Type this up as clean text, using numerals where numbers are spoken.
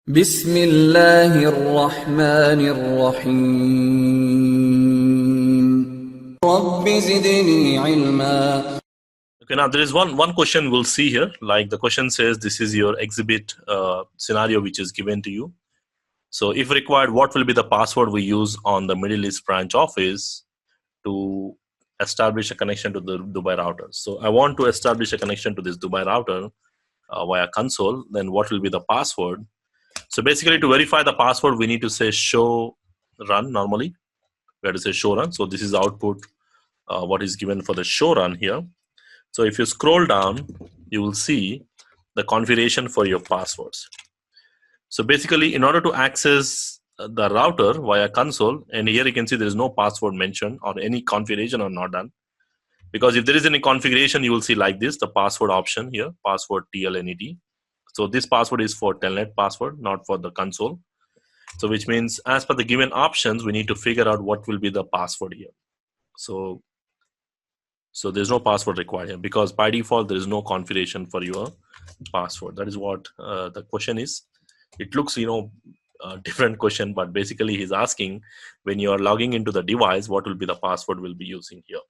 بسم الله الرحمن الرحيم رب زدني علما. Okay, now there is one question we'll see here. Like the question says, this is your exhibit scenario which is given to you. So if required, what will be the password we use on the Middle East branch office to establish a connection to the Dubai router? So I want to establish a connection to this Dubai router via console. Then what will be the password? So basically to verify the password, we need to say show run normally. We have to say show run. So this is the output, what is given for the show run here. So if you scroll down, you will see the configuration for your passwords. So basically, in order to access the router via console, and here you can see there is no password mentioned or any configuration are not done. Because if there is any configuration, you will see like this, the password option here, password TLNET. So this password is for telnet password, not for the console. So which means as per the given options, we need to figure out what will be the password here. So there's no password required here because by default, there is no configuration for your password. That is what the question is. It looks, a different question, but basically he's asking when you are logging into the device, what will be the password we'll be using here.